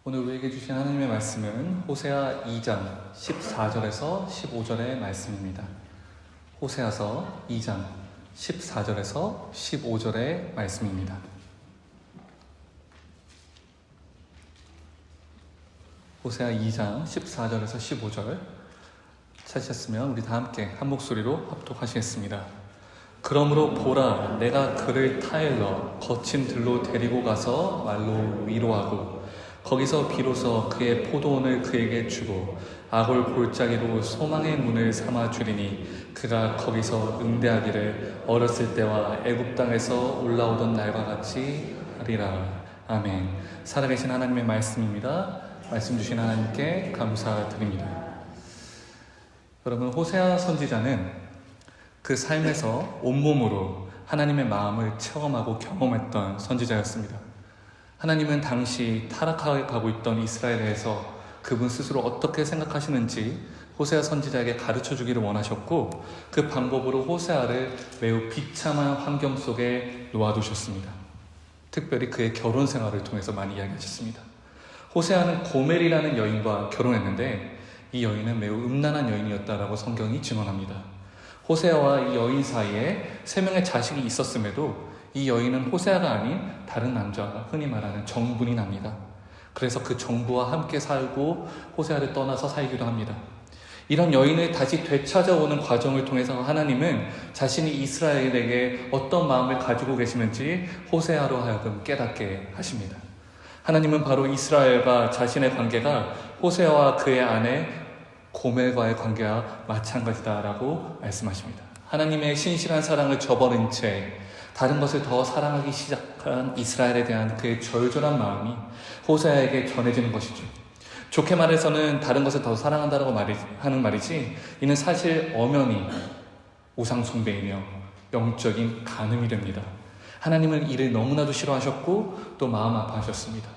오늘 우리에게 주신 하나님의 말씀은 호세아 2장 14절에서 15절의 말씀입니다. 호세아서 2장 14절에서 15절의 말씀입니다. 호세아 2장 14절에서 15절 찾으셨으면 우리 다 함께 한 목소리로 합독하시겠습니다. 그러므로 보라, 내가 그를 타일러 거친 들로 데리고 가서 말로 위로하고 거기서 비로소 그의 포도원을 그에게 주고 아골 골짜기로 소망의 문을 삼아 주리니 그가 거기서 응대하기를 어렸을 때와 애굽 땅에서 올라오던 날과 같이 하리라. 아멘. 살아계신 하나님의 말씀입니다. 말씀 주신 하나님께 감사드립니다. 여러분, 호세아 선지자는 그 삶에서 온몸으로 하나님의 마음을 체험하고 경험했던 선지자였습니다. 하나님은 당시 타락하고 있던 이스라엘에서 그분 스스로 어떻게 생각하시는지 호세아 선지자에게 가르쳐 주기를 원하셨고, 그 방법으로 호세아를 매우 비참한 환경 속에 놓아두셨습니다. 특별히 그의 결혼 생활을 통해서 많이 이야기하셨습니다. 호세아는 고멜이라는 여인과 결혼했는데 이 여인은 매우 음란한 여인이었다라고 성경이 증언합니다. 호세아와 이 여인 사이에 3명의 자식이 있었음에도 이 여인은 호세아가 아닌 다른 남자가 흔히 말하는 정분이 납니다. 그래서 그 정부와 함께 살고 호세아를 떠나서 살기도 합니다. 이런 여인을 다시 되찾아오는 과정을 통해서 하나님은 자신이 이스라엘에게 어떤 마음을 가지고 계시는지 호세아로 하여금 깨닫게 하십니다. 하나님은 바로 이스라엘과 자신의 관계가 호세아와 그의 아내 고멜과의 관계와 마찬가지다라고 말씀하십니다. 하나님의 신실한 사랑을 저버린 채 다른 것을 더 사랑하기 시작한 이스라엘에 대한 그의 절절한 마음이 호세아에게 전해지는 것이죠. 좋게 말해서는 다른 것을 더 사랑한다고 하는 말이지, 이는 사실 엄연히 우상 숭배이며 영적인 간음이 됩니다. 하나님은 이를 너무나도 싫어하셨고 또 마음 아파하셨습니다.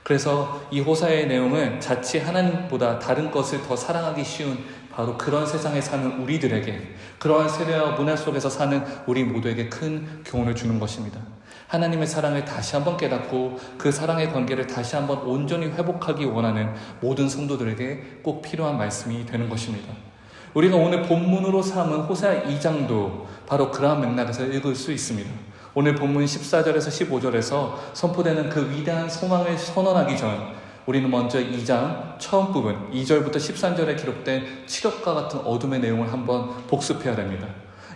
그래서 이 호세아의 내용은 자칫 하나님보다 다른 것을 더 사랑하기 쉬운 바로 그런 세상에 사는 우리들에게, 그러한 세례와 문화 속에서 사는 우리 모두에게 큰 교훈을 주는 것입니다. 하나님의 사랑을 다시 한번 깨닫고 그 사랑의 관계를 다시 한번 온전히 회복하기 원하는 모든 성도들에게 꼭 필요한 말씀이 되는 것입니다. 우리가 오늘 본문으로 삼은 호세아 2장도 바로 그러한 맥락에서 읽을 수 있습니다. 오늘 본문 14절에서 15절에서 선포되는 그 위대한 소망을 선언하기 전 우리는 먼저 2장 처음 부분 2절부터 13절에 기록된 칠흑과 같은 어둠의 내용을 한번 복습해야 됩니다.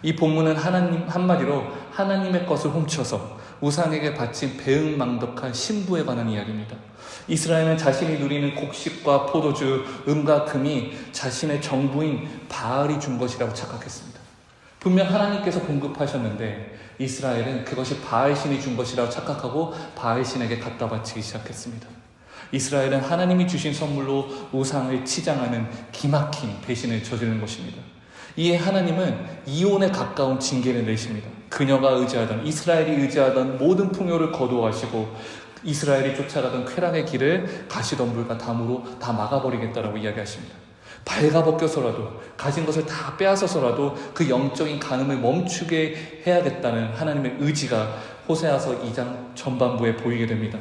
이 본문은 한마디로 하나님의 것을 훔쳐서 우상에게 바친 배은망덕한 신부에 관한 이야기입니다. 이스라엘은 자신이 누리는 곡식과 포도주, 은과 금이 자신의 정부인 바알이 준 것이라고 착각했습니다. 분명 하나님께서 공급하셨는데 이스라엘은 그것이 바알신이 준 것이라고 착각하고 바알신에게 갖다 바치기 시작했습니다. 이스라엘은 하나님이 주신 선물로 우상을 치장하는 기막힌 배신을 저지르는 것입니다. 이에 하나님은 이혼에 가까운 징계를 내십니다. 그녀가 의지하던, 이스라엘이 의지하던 모든 풍요를 거두어가시고 이스라엘이 쫓아가던 쾌락의 길을 가시덤불과 담으로 다 막아버리겠다라고 이야기하십니다. 발가벗겨서라도, 가진 것을 다 빼앗아서라도 그 영적인 간음을 멈추게 해야겠다는 하나님의 의지가 호세아서 2장 전반부에 보이게 됩니다.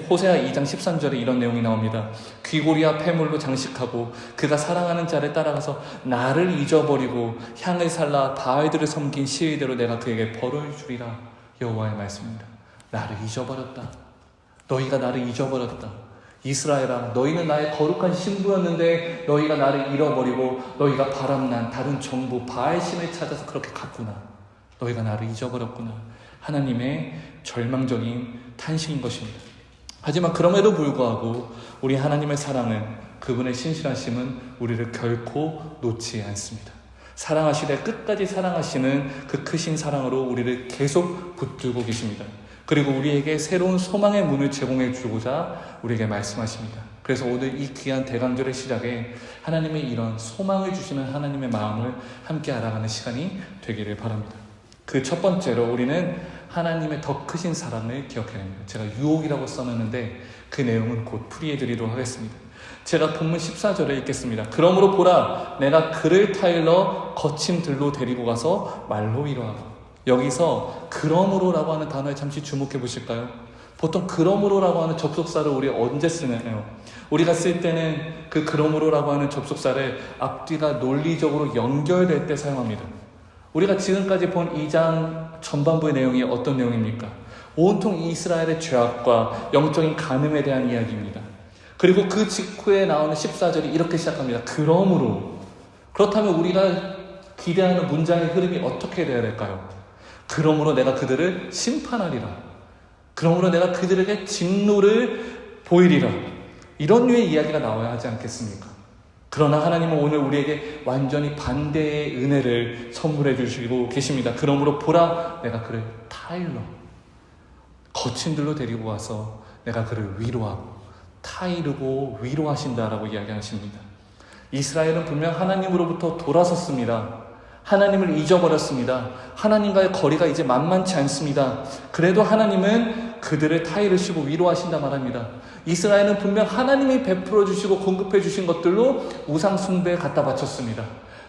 호세아 2장 13절에 이런 내용이 나옵니다. 귀고리와 폐물로 장식하고 그가 사랑하는 자를 따라가서 나를 잊어버리고 향을 살라 바알들을 섬긴 시의대로 내가 그에게 벌을 주리라. 여호와의 말씀입니다. 나를 잊어버렸다. 너희가 나를 잊어버렸다. 이스라엘아, 너희는 나의 거룩한 신부였는데 너희가 나를 잃어버리고 너희가 바람난 다른 정부 바알신을 찾아서 그렇게 갔구나. 너희가 나를 잊어버렸구나. 하나님의 절망적인 탄식인 것입니다. 하지만 그럼에도 불구하고 우리 하나님의 사랑은, 그분의 신실하심은 우리를 결코 놓지 않습니다. 사랑하시되 끝까지 사랑하시는 그 크신 사랑으로 우리를 계속 붙들고 계십니다. 그리고 우리에게 새로운 소망의 문을 제공해 주고자 우리에게 말씀하십니다. 그래서 오늘 이 귀한 대강절의 시작에 하나님의 이런 소망을 주시는 하나님의 마음을 함께 알아가는 시간이 되기를 바랍니다. 그 첫 번째로 우리는 하나님의 더 크신 사랑을 기억해야 합니다. 제가 유혹이라고 써놨는데 그 내용은 곧 풀이해드리도록 하겠습니다. 제가 본문 14절에 읽겠습니다. 그러므로 보라, 내가 그를 타일러 거친 들로 데리고 가서 말로 위로하고. 여기서 그러므로라고 하는 단어에 잠시 주목해 보실까요? 보통 그러므로라고 하는 접속사를 우리 언제 쓰나요? 우리가 쓸 때는 그 그러므로라고 하는 접속사를 앞뒤가 논리적으로 연결될 때 사용합니다. 우리가 지금까지 본 2장 전반부의 내용이 어떤 내용입니까? 온통 이스라엘의 죄악과 영적인 간음에 대한 이야기입니다. 그리고 그 직후에 나오는 14절이 이렇게 시작합니다. 그러므로. 그렇다면 우리가 기대하는 문장의 흐름이 어떻게 되어야 될까요? 그러므로 내가 그들을 심판하리라. 그러므로 내가 그들에게 진노를 보이리라. 이런 류의 이야기가 나와야 하지 않겠습니까? 그러나 하나님은 오늘 우리에게 완전히 반대의 은혜를 선물해 주시고 계십니다. 그러므로 보라, 내가 그를 타일러, 거친 들로 데리고 와서 내가 그를 위로하고 타이르고 위로하신다라고 이야기하십니다. 이스라엘은 분명 하나님으로부터 돌아섰습니다. 하나님을 잊어버렸습니다. 하나님과의 거리가 이제 만만치 않습니다. 그래도 하나님은 그들을 타이르시고 위로하신다 말합니다. 이스라엘은 분명 하나님이 베풀어 주시고 공급해 주신 것들로 우상 숭배에 갖다 바쳤습니다.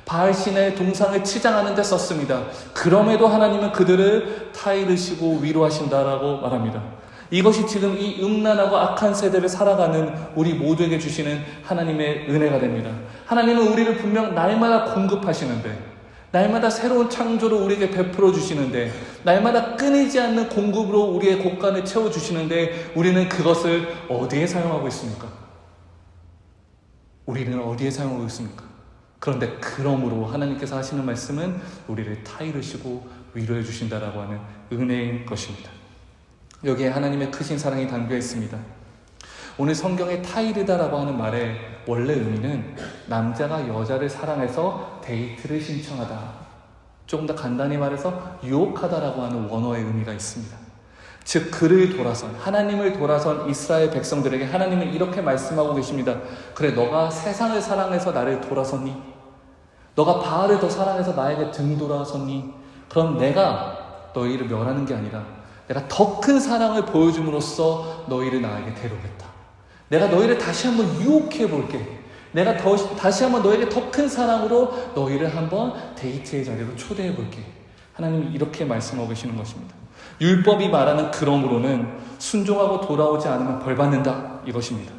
바알신의 동상을 치장하는 데 썼습니다. 그럼에도 하나님은 그들을 타이르시고 위로하신다라고 말합니다. 이것이 지금 이 음란하고 악한 세대를 살아가는 우리 모두에게 주시는 하나님의 은혜가 됩니다. 하나님은 우리를 분명 날마다 공급하시는데, 날마다 새로운 창조로 우리에게 베풀어 주시는데, 날마다 끊이지 않는 공급으로 우리의 곳간을 채워주시는데, 우리는 그것을 어디에 사용하고 있습니까? 우리는 어디에 사용하고 있습니까? 그런데 그러므로 하나님께서 하시는 말씀은 우리를 타이르시고 위로해 주신다라고 하는 은혜인 것입니다. 여기에 하나님의 크신 사랑이 담겨 있습니다. 오늘 성경에 타이르다라고 하는 말의 원래 의미는 남자가 여자를 사랑해서 데이트를 신청하다, 조금 더 간단히 말해서 유혹하다라고 하는 원어의 의미가 있습니다. 즉 그를 돌아선, 하나님을 돌아선 이스라엘 백성들에게 하나님은 이렇게 말씀하고 계십니다. 그래, 너가 세상을 사랑해서 나를 돌아섰니? 너가 바알을 더 사랑해서 나에게 등 돌아섰니? 그럼 내가 너희를 멸하는 게 아니라 내가 더 큰 사랑을 보여줌으로써 너희를 나에게 데려오겠다. 내가 너희를 다시 한번 유혹해 볼게. 내가 다시 한번 너에게 더 큰 사랑으로 너희를 한번 데이트의 자리로 초대해 볼게. 하나님이 이렇게 말씀하고 계시는 것입니다. 율법이 말하는 그러므로는 순종하고 돌아오지 않으면 벌받는다, 이것입니다.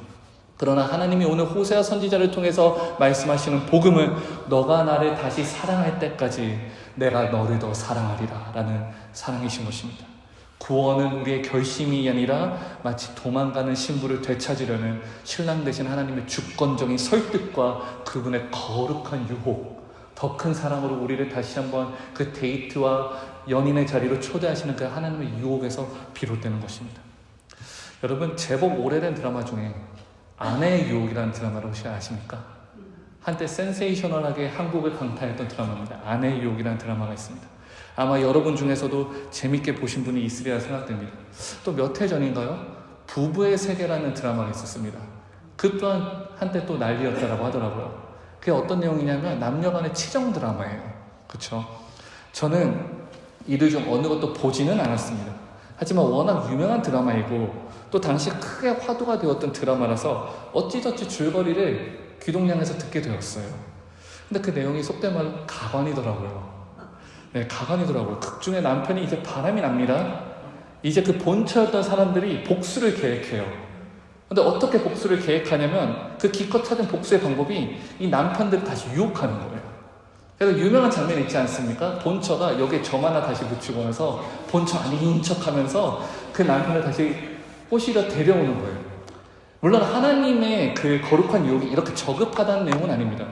그러나 하나님이 오늘 호세아 선지자를 통해서 말씀하시는 복음은 너가 나를 다시 사랑할 때까지 내가 너를 더 사랑하리라 라는 사랑이신 것입니다. 구원은 우리의 결심이 아니라 마치 도망가는 신부를 되찾으려는 신랑 되신 하나님의 주권적인 설득과 그분의 거룩한 유혹, 더 큰 사랑으로 우리를 다시 한번 그 데이트와 연인의 자리로 초대하시는 그 하나님의 유혹에서 비롯되는 것입니다. 여러분, 제법 오래된 드라마 중에 아내의 유혹이라는 드라마를 혹시 아십니까? 한때 센세이셔널하게 한국을 강타했던 드라마입니다. 아내의 유혹이라는 드라마가 있습니다. 아마 여러분 중에서도 재밌게 보신 분이 있으리라 생각됩니다. 또 몇 해 전인가요? 부부의 세계라는 드라마가 있었습니다. 그 또한 한때 또 난리였다라고 하더라고요. 그게 어떤 내용이냐면 남녀 간의 치정 드라마예요. 그렇죠? 저는 이들 중 어느 것도 보지는 않았습니다. 하지만 워낙 유명한 드라마이고 또 당시 크게 화두가 되었던 드라마라서 어찌저찌 줄거리를 귀동냥에서 듣게 되었어요. 근데 그 내용이 속된 말로 가관이더라고요. 네, 가관이더라고요. 극 중에 남편이 이제 바람이 납니다. 이제 그 본처였던 사람들이 복수를 계획해요. 근데 어떻게 복수를 계획하냐면 그 기껏 찾은 복수의 방법이 이 남편들을 다시 유혹하는 거예요. 그래서 유명한 장면이 있지 않습니까? 본처가 여기에 점 하나 다시 붙이고 나서 본처 아닌 척 하면서 그 남편을 다시 꼬시려 데려오는 거예요. 물론 하나님의 그 거룩한 유혹이 이렇게 저급하다는 내용은 아닙니다.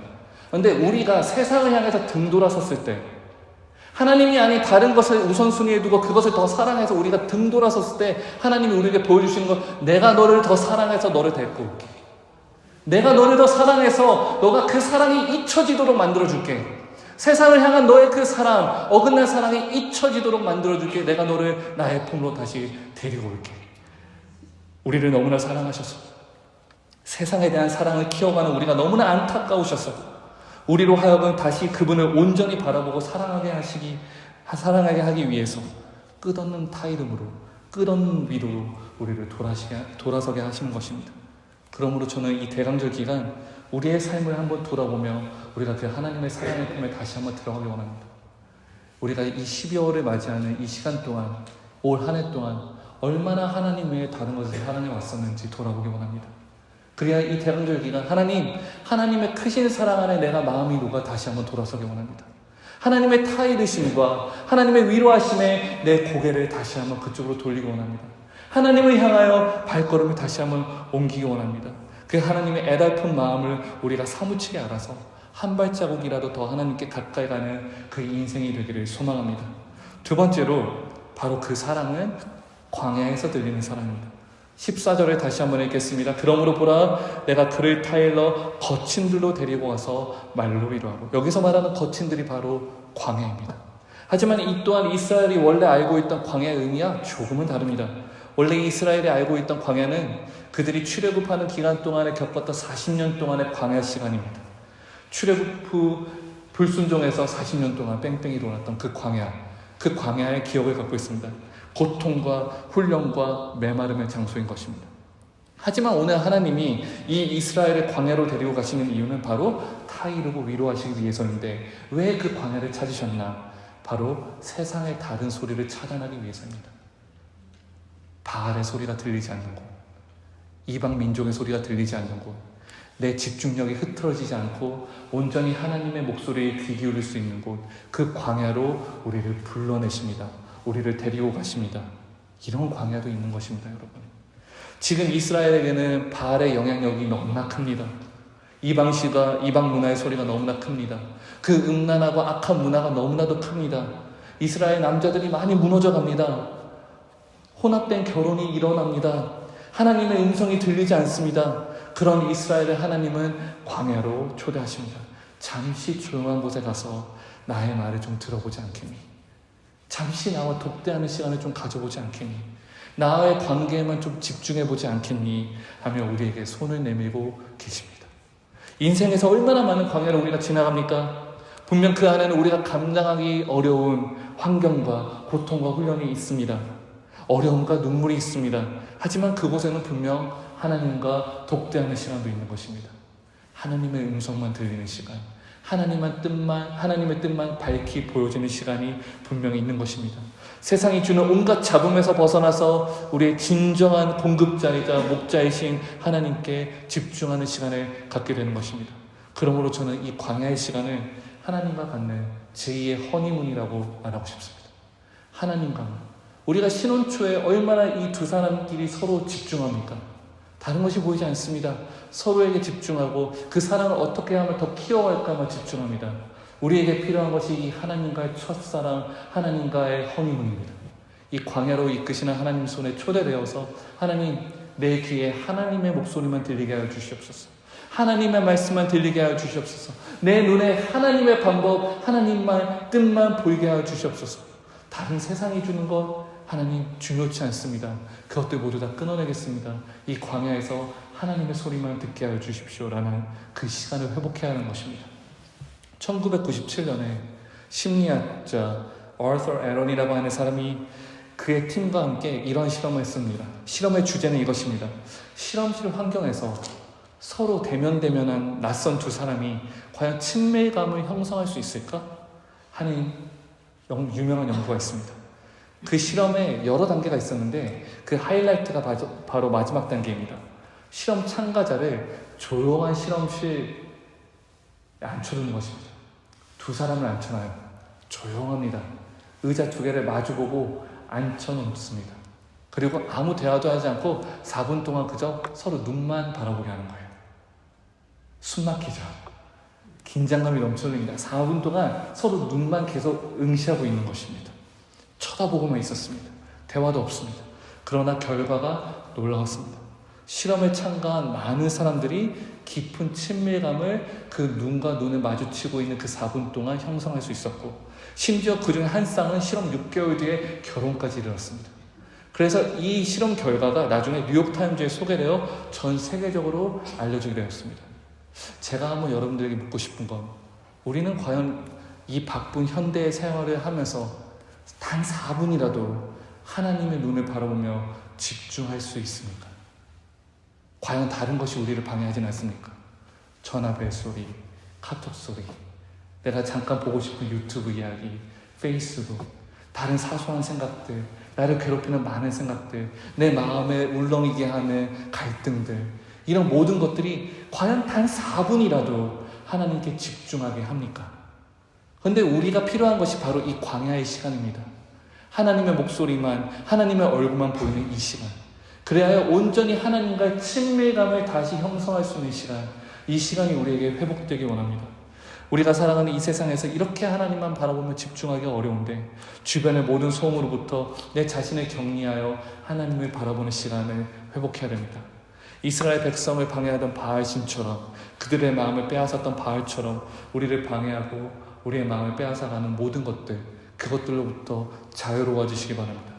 그런데 우리가 세상을 향해서 등 돌아섰을 때, 하나님이 아닌 다른 것을 우선순위에 두고 그것을 더 사랑해서 우리가 등 돌아섰을 때 하나님이 우리에게 보여주시는 건 내가 너를 더 사랑해서 너를 데리고 올게. 내가 너를 더 사랑해서 너가 그 사랑이 잊혀지도록 만들어줄게. 세상을 향한 너의 그 사랑, 어긋난 사랑이 잊혀지도록 만들어줄게. 내가 너를 나의 품으로 다시 데리고 올게. 우리를 너무나 사랑하셔서 세상에 대한 사랑을 키워가는 우리가 너무나 안타까우셔서 우리로 하여금 다시 그분을 온전히 바라보고 사랑하게 하기 위해서 끝없는 타이름으로, 끝없는 위로로 우리를 돌아서게 하시는 것입니다. 그러므로 저는 이 대강절 기간 우리의 삶을 한번 돌아보며 우리가 그 하나님의 사랑의 품에 다시 한번 들어가기 원합니다. 우리가 이 12월을 맞이하는 이 시간 동안, 올 한 해 동안 얼마나 하나님 외에 다른 것을 사랑해 왔었는지 돌아보기 원합니다. 그래야 이 대강절 기간 하나님의 크신 사랑 안에 내가 마음이 녹아 다시 한번 돌아서기 원합니다. 하나님의 타이르심과 하나님의 위로하심에 내 고개를 다시 한번 그쪽으로 돌리기 원합니다. 하나님을 향하여 발걸음을 다시 한번 옮기기 원합니다. 그 하나님의 애달픈 마음을 우리가 사무치게 알아서 한 발자국이라도 더 하나님께 가까이 가는 그 인생이 되기를 소망합니다. 두 번째로 바로 그 사랑은 광야에서 들리는 사랑입니다. 14절에 다시 한번 읽겠습니다. 그러므로 보라, 내가 그를 타일러 거친 들로 데리고 와서 말로 위로하고. 여기서 말하는 거친들이 바로 광야입니다. 하지만 이 또한 이스라엘이 원래 알고 있던 광야의 의미와 조금은 다릅니다. 원래 이스라엘이 알고 있던 광야는 그들이 출애굽하는 기간 동안에 겪었던 40년 동안의 광야 시간입니다. 출애굽 후 불순종해서 40년 동안 뺑뺑이 돌았던 그 광야의 기억을 갖고 있습니다. 고통과 훈련과 메마름의 장소인 것입니다. 하지만 오늘 하나님이 이 이스라엘을 광야로 데리고 가시는 이유는 바로 타이르고 위로하시기 위해서인데, 왜 그 광야를 찾으셨나? 바로 세상의 다른 소리를 차단하기 위해서입니다. 바알의 소리가 들리지 않는 곳, 이방 민족의 소리가 들리지 않는 곳, 내 집중력이 흐트러지지 않고 온전히 하나님의 목소리에 귀 기울일 수 있는 곳, 그 광야로 우리를 불러내십니다. 우리를 데리고 가십니다. 이런 광야도 있는 것입니다, 여러분. 지금 이스라엘에게는 바알의 영향력이 너무나 큽니다. 이방 문화의 소리가 너무나 큽니다. 그 음란하고 악한 문화가 너무나도 큽니다. 이스라엘 남자들이 많이 무너져 갑니다. 혼합된 결혼이 일어납니다. 하나님의 음성이 들리지 않습니다. 그런 이스라엘의 하나님은 광야로 초대하십니다. 잠시 조용한 곳에 가서 나의 말을 좀 들어보지 않겠니? 잠시 나와 독대하는 시간을 좀 가져보지 않겠니? 나와의 관계에만 좀 집중해보지 않겠니? 하며 우리에게 손을 내밀고 계십니다. 인생에서 얼마나 많은 광야를 우리가 지나갑니까? 분명 그 안에는 우리가 감당하기 어려운 환경과 고통과 훈련이 있습니다. 어려움과 눈물이 있습니다. 하지만 그곳에는 분명 하나님과 독대하는 시간도 있는 것입니다. 하나님의 음성만 들리는 시간, 하나님의 뜻만 밝히 보여지는 시간이 분명히 있는 것입니다. 세상이 주는 온갖 잡음에서 벗어나서 우리의 진정한 공급자이자 목자이신 하나님께 집중하는 시간을 갖게 되는 것입니다. 그러므로 저는 이 광야의 시간을 하나님과 갖는 제2의 허니문이라고 말하고 싶습니다. 하나님과 우리가 신혼 초에 얼마나 이 두 사람끼리 서로 집중합니까? 다른 것이 보이지 않습니다. 서로에게 집중하고 그 사랑을 어떻게 하면 더 키워갈까만 집중합니다. 우리에게 필요한 것이 이 하나님과의 첫사랑, 하나님과의 허니문입니다. 이 광야로 이끄시는 하나님 손에 초대되어서 하나님, 내 귀에 하나님의 목소리만 들리게 하여 주시옵소서. 하나님의 말씀만 들리게 하여 주시옵소서. 내 눈에 하나님의 방법, 하나님만 뜻만 보이게 하여 주시옵소서. 다른 세상이 주는 것 하나님 중요치 않습니다. 그것들 모두 다 끊어내겠습니다. 이 광야에서 하나님의 소리만 듣게 하여 주십시오라는 그 시간을 회복해야 하는 것입니다. 1997년에 심리학자 아서 에런이라고 하는 사람이 그의 팀과 함께 이런 실험을 했습니다. 실험의 주제는 이것입니다. 실험실 환경에서 서로 대면대면한 낯선 두 사람이 과연 친밀감을 형성할 수 있을까 하는 유명한 연구가 있습니다. 그 실험에 여러 단계가 있었는데 그 하이라이트가 바로 마지막 단계입니다. 실험 참가자를 조용한 실험실에 앉혀두는 것입니다. 두 사람을 앉혀놔요. 조용합니다. 의자 두 개를 마주보고 앉혀놓습니다. 그리고 아무 대화도 하지 않고 4분 동안 그저 서로 눈만 바라보게 하는 거예요. 숨 막히죠. 긴장감이 넘쳐납니다. 4분 동안 서로 눈만 계속 응시하고 있는 것입니다. 쳐다보고만 있었습니다. 대화도 없습니다. 그러나 결과가 놀라웠습니다. 실험에 참가한 많은 사람들이 깊은 친밀감을 그 눈과 눈을 마주치고 있는 그 4분 동안 형성할 수 있었고, 심지어 그 중에 한 쌍은 실험 6개월 뒤에 결혼까지 이르렀습니다. 그래서 이 실험 결과가 나중에 뉴욕타임즈에 소개되어 전 세계적으로 알려지게 되었습니다. 제가 한번 여러분들에게 묻고 싶은 건, 우리는 과연 이 바쁜 현대의 생활을 하면서 단 4분이라도 하나님의 눈을 바라보며 집중할 수 있습니까? 과연 다른 것이 우리를 방해하진 않습니까? 전화벨 소리, 카톡 소리, 내가 잠깐 보고 싶은 유튜브 이야기, 페이스북, 다른 사소한 생각들, 나를 괴롭히는 많은 생각들, 내 마음에 울렁이게 하는 갈등들, 이런 모든 것들이 과연 단 4분이라도 하나님께 집중하게 합니까? 그런데 우리가 필요한 것이 바로 이 광야의 시간입니다. 하나님의 목소리만, 하나님의 얼굴만 보이는 이 시간, 그래야 온전히 하나님과의 친밀감을 다시 형성할 수 있는 시간, 이 시간이 우리에게 회복되기 원합니다. 우리가 살아가는 이 세상에서 이렇게 하나님만 바라보며 집중하기 어려운데, 주변의 모든 소음으로부터 내 자신을 격리하여 하나님을 바라보는 시간을 회복해야 됩니다. 이스라엘 백성을 방해하던 바알신처럼, 그들의 마음을 빼앗았던 바알처럼 우리를 방해하고 우리의 마음을 빼앗아가는 모든 것들, 그것들로부터 자유로워 주시기 바랍니다.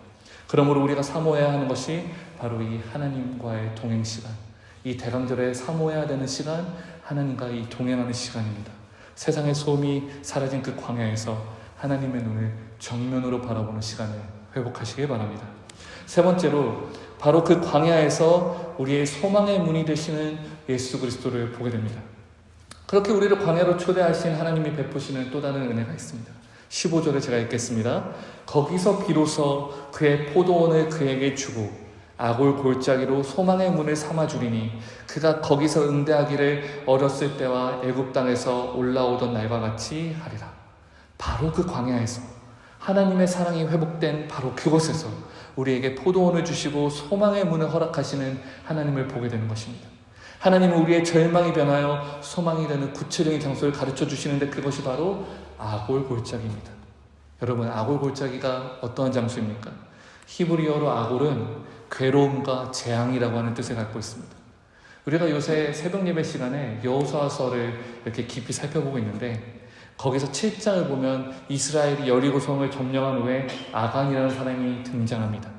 그러므로 우리가 사모해야 하는 것이 바로 이 하나님과의 동행 시간, 이 대강절에 사모해야 되는 시간, 하나님과 이 동행하는 시간입니다. 세상의 소음이 사라진 그 광야에서 하나님의 눈을 정면으로 바라보는 시간을 회복하시길 바랍니다. 세 번째로, 바로 그 광야에서 우리의 소망의 문이 되시는 예수 그리스도를 보게 됩니다. 그렇게 우리를 광야로 초대하신 하나님이 베푸시는 또 다른 은혜가 있습니다. 15절을 제가 읽겠습니다. 거기서 비로소 그의 포도원을 그에게 주고 아골 골짜기로 소망의 문을 삼아주리니 그가 거기서 응대하기를 어렸을 때와 애굽 땅에서 올라오던 날과 같이 하리라. 바로 그 광야에서 하나님의 사랑이 회복된 바로 그곳에서 우리에게 포도원을 주시고 소망의 문을 허락하시는 하나님을 보게 되는 것입니다. 하나님은 우리의 절망이 변하여 소망이 되는 구체적인 장소를 가르쳐 주시는데, 그것이 바로 아골 골짜기입니다. 여러분, 아골 골짜기가 어떠한 장소입니까? 히브리어로 아골은 괴로움과 재앙이라고 하는 뜻을 갖고 있습니다. 우리가 요새 새벽 예배 시간에 여호수아서를 이렇게 깊이 살펴보고 있는데, 거기서 7장을 보면 이스라엘이 여리고성을 점령한 후에 아간이라는 사람이 등장합니다.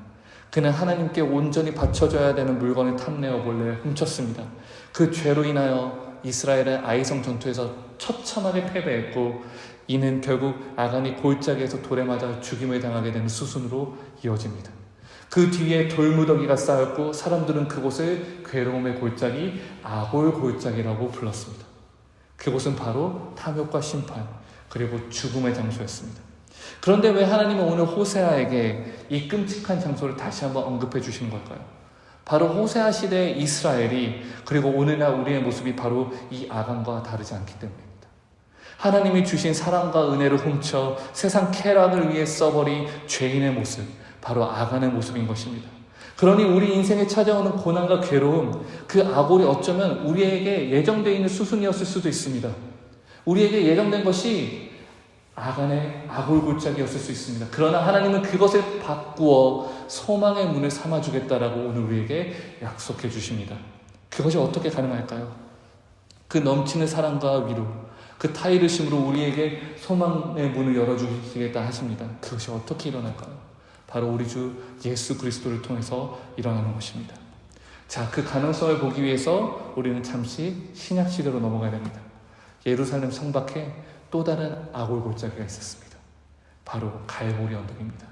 그는 하나님께 온전히 바쳐져야 되는 물건을 탐내어 몰래 훔쳤습니다. 그 죄로 인하여 이스라엘은 아이성 전투에서 처참하게 패배했고, 이는 결국 아간이 골짜기에서 돌에 맞아 죽임을 당하게 되는 수순으로 이어집니다. 그 뒤에 돌무더기가 쌓였고 사람들은 그곳을 괴로움의 골짜기, 아골 골짜기라고 불렀습니다. 그곳은 바로 탐욕과 심판, 그리고 죽음의 장소였습니다. 그런데 왜 하나님은 오늘 호세아에게 이 끔찍한 장소를 다시 한번 언급해 주시는 걸까요? 바로 호세아 시대의 이스라엘이, 그리고 오늘날 우리의 모습이 바로 이 아간과 다르지 않기 때문입니다. 하나님이 주신 사랑과 은혜를 훔쳐 세상 쾌락을 위해 써버린 죄인의 모습, 바로 아간의 모습인 것입니다. 그러니 우리 인생에 찾아오는 고난과 괴로움, 그 아골이 어쩌면 우리에게 예정되어 있는 수순이었을 수도 있습니다. 우리에게 예정된 것이 아간의 아골 골짜기였을 수 있습니다. 그러나 하나님은 그것을 바꾸어 소망의 문을 삼아주겠다라고 오늘 우리에게 약속해 주십니다. 그것이 어떻게 가능할까요? 그 넘치는 사랑과 위로, 그 타이르심으로 우리에게 소망의 문을 열어주시겠다 하십니다. 그것이 어떻게 일어날까요? 바로 우리 주 예수 그리스도를 통해서 일어나는 것입니다. 자, 그 가능성을 보기 위해서 우리는 잠시 신약 시대로 넘어가야 됩니다. 예루살렘 성 밖에 또 다른 아골 골짜기가 있었습니다. 바로 갈보리 언덕입니다.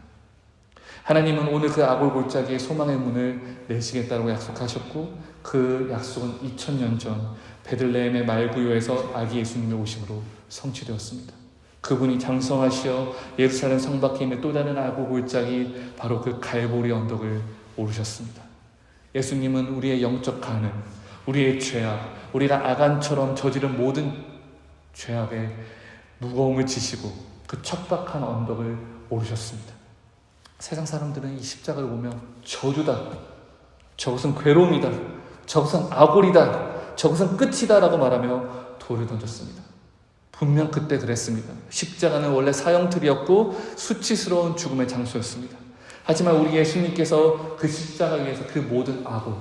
하나님은 오늘 그 아골 골짜기에 소망의 문을 내시겠다고 약속하셨고, 그 약속은 2000년 전 베들레헴의 말구요에서 아기 예수님의 오심으로 성취되었습니다. 그분이 장성하시어 예루살렘 성 밖에 있는 또 다른 아골 골짜기, 바로 그 갈보리 언덕을 오르셨습니다. 예수님은 우리의 영적 가능, 우리의 죄악, 우리가 아간처럼 저지른 모든 죄악의 무거움을 지시고 그 척박한 언덕을 오르셨습니다. 세상 사람들은 이 십자가를 보면 저주다, 저것은 괴로움이다, 저것은 아골이다, 저것은 끝이다 라고 말하며 돌을 던졌습니다. 분명 그때 그랬습니다. 십자가는 원래 사형틀이었고 수치스러운 죽음의 장소였습니다. 하지만 우리 예수님께서 그 십자가 위에서 그 모든 아골,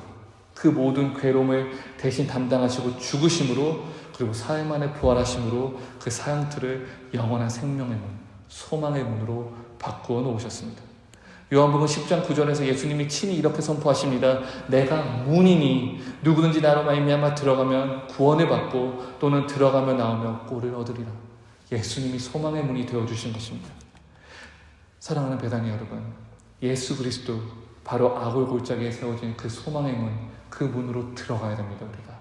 그 모든 괴로움을 대신 담당하시고 죽으심으로, 그리고 사흘 만에 부활하심으로 그 사형틀을 영원한 생명의 문, 소망의 문으로 바꾸어 놓으셨습니다. 요한복음 10장 9절에서 예수님이 친히 이렇게 선포하십니다. 내가 문이니 누구든지 나로 말미암아 들어가면 구원을 받고 또는 들어가며 나오며 꼴을 얻으리라. 예수님이 소망의 문이 되어주신 것입니다. 사랑하는 배단이 여러분, 예수 그리스도, 바로 아골 골짜기에 세워진 그 소망의 문, 그 문으로 들어가야 됩니다. 우리가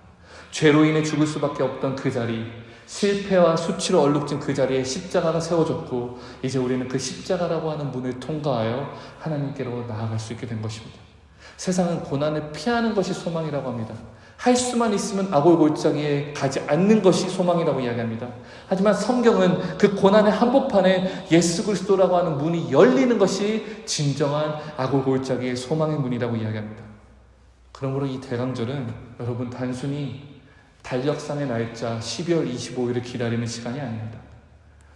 죄로 인해 죽을 수밖에 없던 그 자리, 실패와 수치로 얼룩진 그 자리에 십자가가 세워졌고 이제 우리는 그 십자가라고 하는 문을 통과하여 하나님께로 나아갈 수 있게 된 것입니다. 세상은 고난을 피하는 것이 소망이라고 합니다. 할 수만 있으면 아골골짜기에 가지 않는 것이 소망이라고 이야기합니다. 하지만 성경은 그 고난의 한복판에 예수 그리스도라고 하는 문이 열리는 것이 진정한 아골골짜기의 소망의 문이라고 이야기합니다. 그러므로 이 대강절은 여러분 단순히 달력상의 날짜 12월 25일을 기다리는 시간이 아닙니다.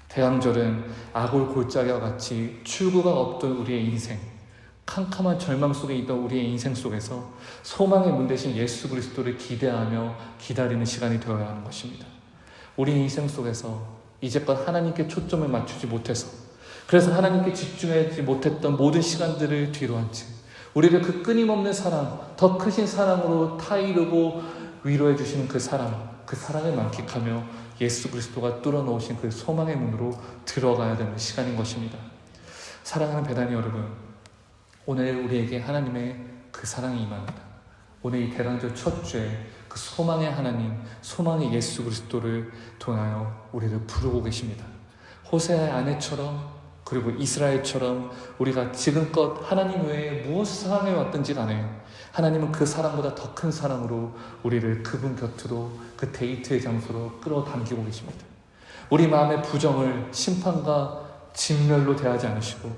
대강절은 아골골짜기와 같이 출구가 없던 우리의 인생, 캄캄한 절망 속에 있던 우리의 인생 속에서 소망의 문 대신 예수 그리스도를 기대하며 기다리는 시간이 되어야 하는 것입니다. 우리 인생 속에서 이제껏 하나님께 초점을 맞추지 못해서, 그래서 하나님께 집중하지 못했던 모든 시간들을 뒤로 한 채 우리를 그 끊임없는 사랑, 더 크신 사랑으로 타이르고 위로해 주시는 그 사랑을 만끽하며 예수 그리스도가 뚫어놓으신 그 소망의 문으로 들어가야 되는 시간인 것입니다. 사랑하는 배단이 여러분, 오늘 우리에게 하나님의 그 사랑이 임합니다. 오늘 이 대강절 첫 주에 그 소망의 하나님, 소망의 예수 그리스도를 통하여 우리를 부르고 계십니다. 호세아의 아내처럼, 그리고 이스라엘처럼 우리가 지금껏 하나님 외에 무엇을 사랑해왔든지 간에 하나님은 그 사랑보다 더 큰 사랑으로 우리를 그분 곁으로, 그 데이트의 장소로 끌어당기고 계십니다. 우리 마음의 부정을 심판과 진멸로 대하지 않으시고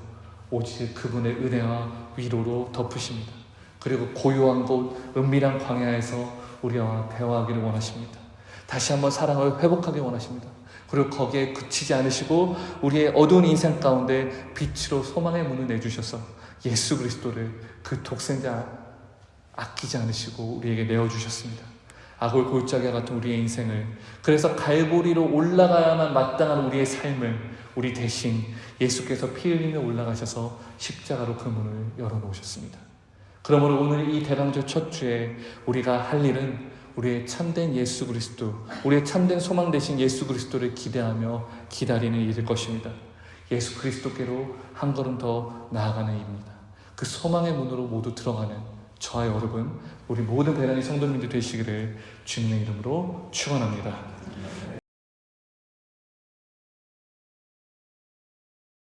오직 그분의 은혜와 위로로 덮으십니다. 그리고 고요한 곳, 은밀한 광야에서 우리와 대화하기를 원하십니다. 다시 한번 사랑을 회복하기 원하십니다. 그리고 거기에 그치지 않으시고 우리의 어두운 인생 가운데 빛으로 소망의 문을 내주셔서 예수 그리스도를 그 독생자 아끼지 않으시고 우리에게 내어주셨습니다. 아골 골짜기와 같은 우리의 인생을, 그래서 갈보리로 올라가야만 마땅한 우리의 삶을 우리 대신 예수께서 피 흘리며 올라가셔서 십자가로 그 문을 열어놓으셨습니다. 그러므로 오늘 이 대강절 첫 주에 우리가 할 일은 우리의 참된 예수 그리스도, 우리의 참된 소망 되신 예수 그리스도를 기대하며 기다리는 일일 것입니다. 예수 그리스도께로 한 걸음 더 나아가는 일입니다. 그 소망의 문으로 모두 들어가는 저와 여러분, 우리 모든 배단의 성도님들 되시기를 주님의 이름으로 축원합니다.